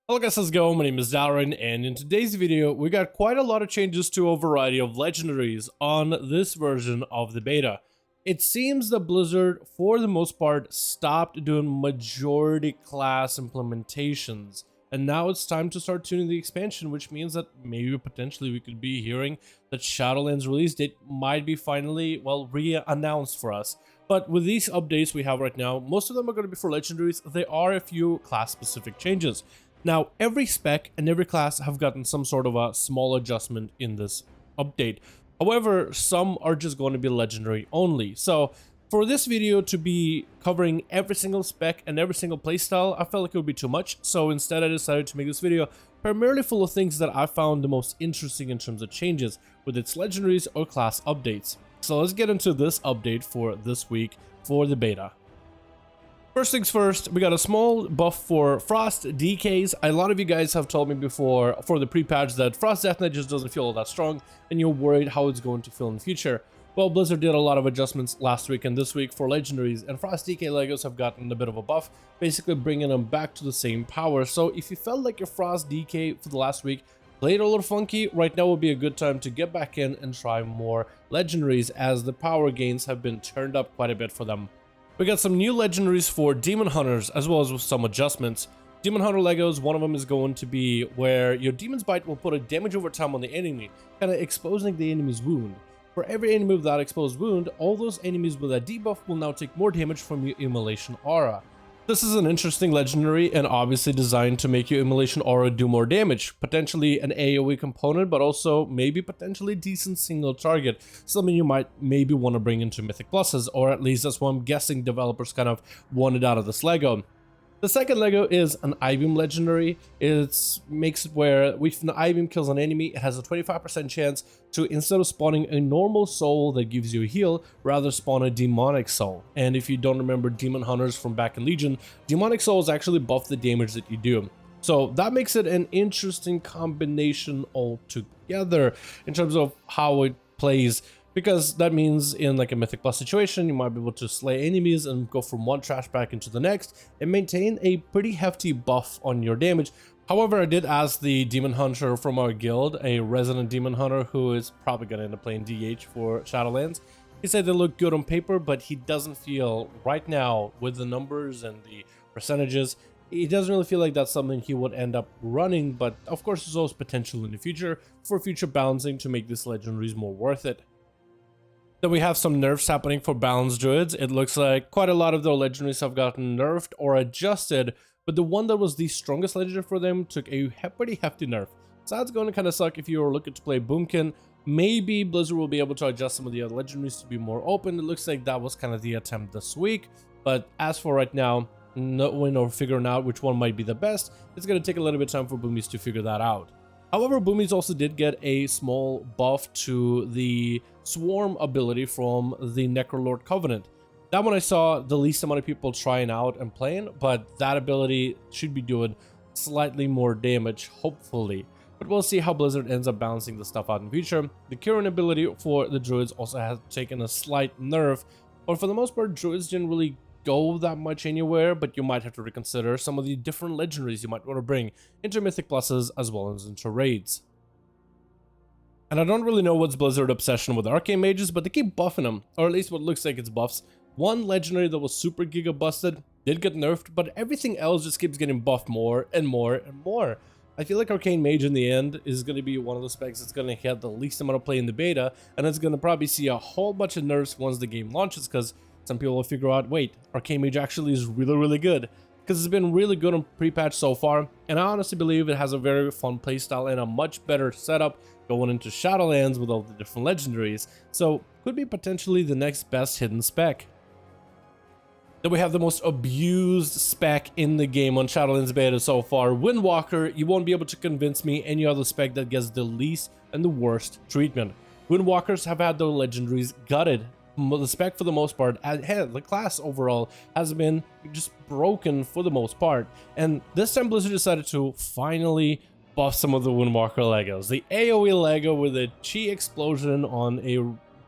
Hello guys, how's it going? My name is Dalaran, and in today's video, we got quite a lot of changes to a variety of legendaries on this version of the beta. It seems that Blizzard, for the most part, stopped doing majority class implementations, and now it's time to start tuning the expansion, which means that maybe potentially we could be hearing that Shadowlands release date might be finally, well, re-announced for us. But with these updates we have right now, most of them are going to be for legendaries. There are a few class-specific changes. Now, every spec and every class have gotten some sort of a small adjustment in this update. However, some are just going to be legendary only. So, for this video to be covering every single spec and every single playstyle, I felt like it would be too much. So instead I decided to make this video primarily full of things that I found the most interesting in terms of changes, whether it's legendaries or class updates. So let's get into this update for this week for the beta. First things first, we got a small buff for Frost DKs. A lot of you guys have told me before for the pre-patch that Frost Death Knight just doesn't feel all that strong and you're worried how it's going to feel in the future. Well, Blizzard did a lot of adjustments last week and this week for legendaries, and Frost DK Legos have gotten a bit of a buff, basically bringing them back to the same power. So if you felt like your Frost DK for the last week played a little funky, right now would be a good time to get back in and try more legendaries, as the power gains have been turned up quite a bit for them. We got some new legendaries for Demon Hunters, as well as with some adjustments. Demon Hunter Legos, one of them is going to be where your Demon's Bite will put a damage over time on the enemy, kind of exposing the enemy's wound. For every enemy with that exposed wound, all those enemies with that debuff will now take more damage from your Immolation Aura. This is an interesting legendary and obviously designed to make your Immolation Aura do more damage, potentially an AoE component, but also maybe potentially decent single target, something you might maybe want to bring into Mythic Pluses, or at least that's what I'm guessing developers kind of wanted out of this Lego. The second Lego is an I-Beam legendary. It makes it where if an I-Beam kills an enemy, it has a 25% chance to, instead of spawning a normal soul that gives you a heal, rather spawn a demonic soul. And if you don't remember Demon Hunters from back in Legion, demonic souls actually buff the damage that you do. So that makes it an interesting combination altogether in terms of how it plays. Because that means in like a Mythic Plus situation, you might be able to slay enemies and go from one trash bag into the next and maintain a pretty hefty buff on your damage. However, I did ask the Demon Hunter from our guild, a resident Demon Hunter who is probably going to end up playing DH for Shadowlands. He said they look good on paper, but he doesn't feel right now with the numbers and the percentages, he doesn't really feel like that's something he would end up running. But of course, there's always potential in the future for future balancing to make these legendaries more worth it. Then we have some nerfs happening for balanced druids. It looks like quite a lot of their legendaries have gotten nerfed or adjusted, but the one that was the strongest legendary for them took a pretty hefty nerf. So that's going to kind of suck if you're looking to play Boomkin. Maybe Blizzard will be able to adjust some of the other legendaries to be more open. It looks like that was kind of the attempt this week, but as for right now, knowing or figuring out which one might be the best, it's going to take a little bit of time for Boomies to figure that out. However, Boomies also did get a small buff to the Swarm ability from the Necrolord Covenant. That one I saw the least amount of people trying out and playing, but that ability should be doing slightly more damage, hopefully. But we'll see how Blizzard ends up balancing the stuff out in the future. The Curing ability for the Druids also has taken a slight nerf, but for the most part, Druids didn't really go that much anywhere, but you might have to reconsider some of the different legendaries you might want to bring into Mythic Pluses as well as into raids. And I don't really know what's Blizzard's obsession with Arcane Mages, but they keep buffing them, or at least what looks like it's buffs. One legendary that was super giga busted did get nerfed, but everything else just keeps getting buffed more and more and more. I feel like Arcane Mage in the end is going to be one of the specs that's going to get the least amount of play in the beta, and it's going to probably see a whole bunch of nerfs once the game launches, because some people will figure out, wait, Arcane Mage actually is really good, because it's been really good on pre-patch so far, and I honestly believe it has a very fun playstyle and a much better setup going into Shadowlands with all the different legendaries, so could be potentially the next best hidden spec. Then we have the most abused spec in the game on Shadowlands beta so far, Windwalker. You won't be able to convince me any other spec that gets the least and the worst treatment. Windwalkers have had their legendaries gutted. The spec for the most part, the class overall has been just broken for the most part, and this time Blizzard decided to finally buff some of the Windwalker Legos. The AoE Lego with a chi explosion on a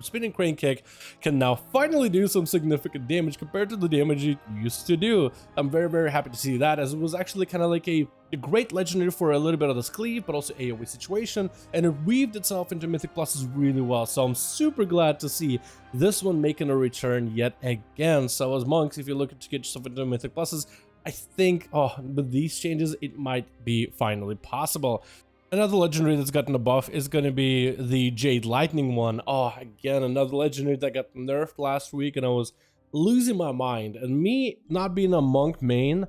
Spinning Crane Kick can now finally do some significant damage compared to the damage it used to do. I'm very happy to see that, as it was actually kind of like a great legendary for a little bit of this cleave, but also AoE situation, and it weaved itself into Mythic Pluses really well. So I'm super glad to see this one making a return yet again. So as monks, if you're looking to get yourself into Mythic Pluses, I think, with these changes, it might be finally possible. Another legendary that's gotten a buff is going to be the Jade Lightning one. Again, another legendary that got nerfed last week, and I was losing my mind. And me not being a monk main,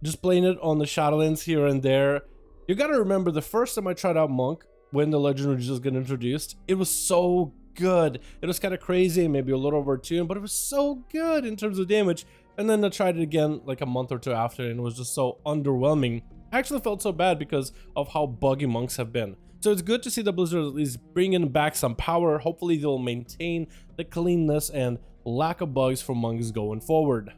just playing it on the Shadowlands here and there, you got to remember the first time I tried out monk, when the legendary just got introduced, it was so good. It was kind of crazy, maybe a little overtuned, but it was so good in terms of damage. And then I tried it again like a month or two after, and it was just so underwhelming. I actually felt so bad because of how buggy monks have been. So it's good to see the Blizzard at least bringing back some power. Hopefully they'll maintain the cleanness and lack of bugs for monks going forward.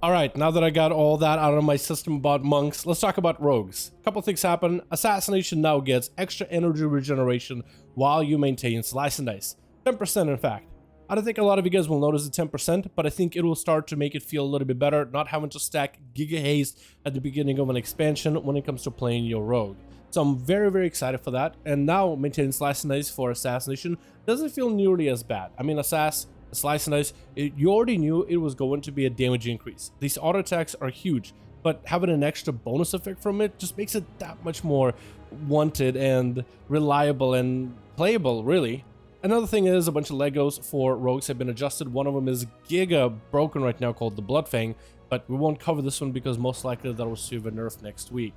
Alright, now that I got all that out of my system about monks, let's talk about rogues. A couple things happen. Assassination now gets extra energy regeneration while you maintain Slice and Dice. 10% in fact. I don't think a lot of you guys will notice the 10%, but I think it will start to make it feel a little bit better, not having to stack Giga Haste at the beginning of an expansion when it comes to playing your rogue. So I'm very excited for that, and now maintaining Slice and Dice for Assassination doesn't feel nearly as bad. I mean, Slice and Dice, you already knew it was going to be a damage increase. These auto attacks are huge, but having an extra bonus effect from it just makes it that much more wanted and reliable and playable, really. Another thing is a bunch of Legos for rogues have been adjusted. One of them is giga broken right now, called the Bloodfang, but we won't cover this one because most likely that will receive a nerf next week.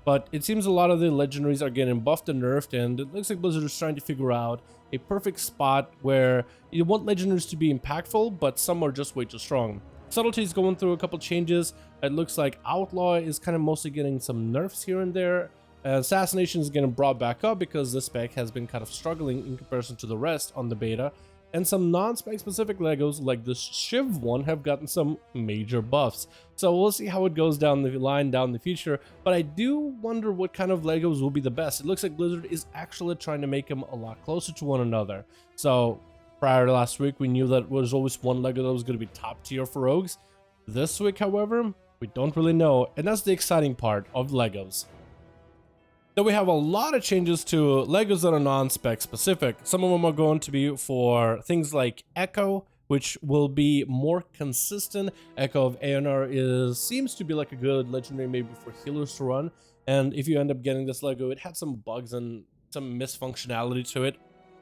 But it seems a lot of the legendaries are getting buffed and nerfed, and it looks like Blizzard is trying to figure out a perfect spot where you want legendaries to be impactful, but some are just way too strong. Subtlety is going through a couple changes. It looks like Outlaw is kind of mostly getting some nerfs here and there. Assassination is getting brought back up because this spec has been kind of struggling in comparison to the rest on the beta, and some non-spec specific Legos like the Shiv one have gotten some major buffs. So we'll see how it goes down the line down the future, but I do wonder what kind of Legos will be the best. It looks like Blizzard is actually trying to make them a lot closer to one another. So prior to last week, we knew that was always one Lego that was going to be top tier for rogues. This week, however, we don't really know, and that's the exciting part of Legos. Then we have a lot of changes to Legos that are non-spec specific. Some of them are going to be for things like Echo, which will be more consistent. Echo of Aeonar seems to be like a good legendary maybe for healers to run. And if you end up getting this Lego, it had some bugs and some misfunctionality to it.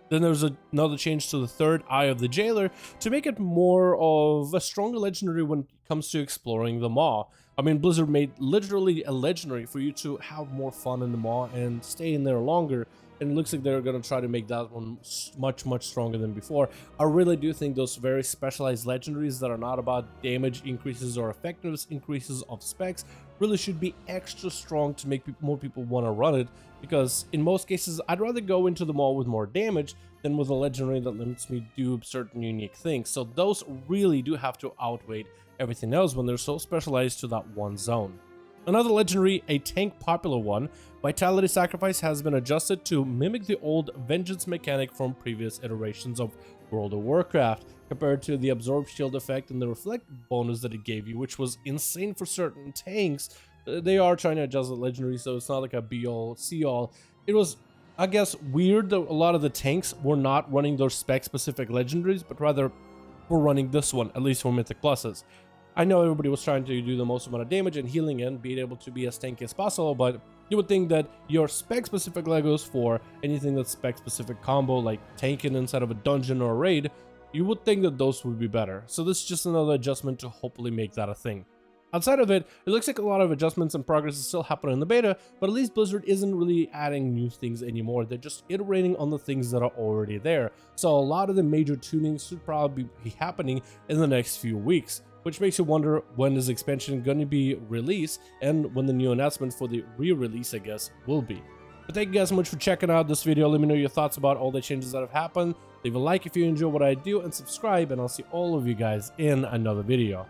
Then there's another change to the third Eye of the Jailer to make it more of a stronger legendary when it comes to exploring the Maw. I mean, Blizzard made literally a legendary for you to have more fun in the Maw and stay in there longer, and it looks like they're going to try to make that one much stronger than before. I really do think those very specialized legendaries that are not about damage increases or effectiveness increases of specs really should be extra strong to make more people want to run it, because in most cases I'd rather go into the Maw with more damage than with a legendary that lets me do certain unique things. So those really do have to outweigh everything else when they're so specialized to that one zone. Another legendary, a tank popular one, Vitality Sacrifice, has been adjusted to mimic the old Vengeance mechanic from previous iterations of World of Warcraft, compared to the Absorb Shield effect and the Reflect bonus that it gave you, which was insane for certain tanks. They are trying to adjust the legendary, so it's not like a be-all, see-all. It was, I guess, weird that a lot of the tanks were not running those spec-specific legendaries, but rather were running this one, at least for Mythic Pluses. I know everybody was trying to do the most amount of damage and healing and being able to be as tanky as possible, but you would think that your spec-specific Legos for anything that's spec-specific combo, like tanking inside of a dungeon or a raid, you would think that those would be better. So this is just another adjustment to hopefully make that a thing. Outside of it, it looks like a lot of adjustments and progress is still happening in the beta, but at least Blizzard isn't really adding new things anymore. They're just iterating on the things that are already there. So a lot of the major tunings should probably be happening in the next few weeks, which makes you wonder when is expansion going to be released and when the new announcement for the re-release, I guess, will be. But thank you guys so much for checking out this video. Let me know your thoughts about all the changes that have happened. Leave a like if you enjoy what I do and subscribe, and I'll see all of you guys in another video.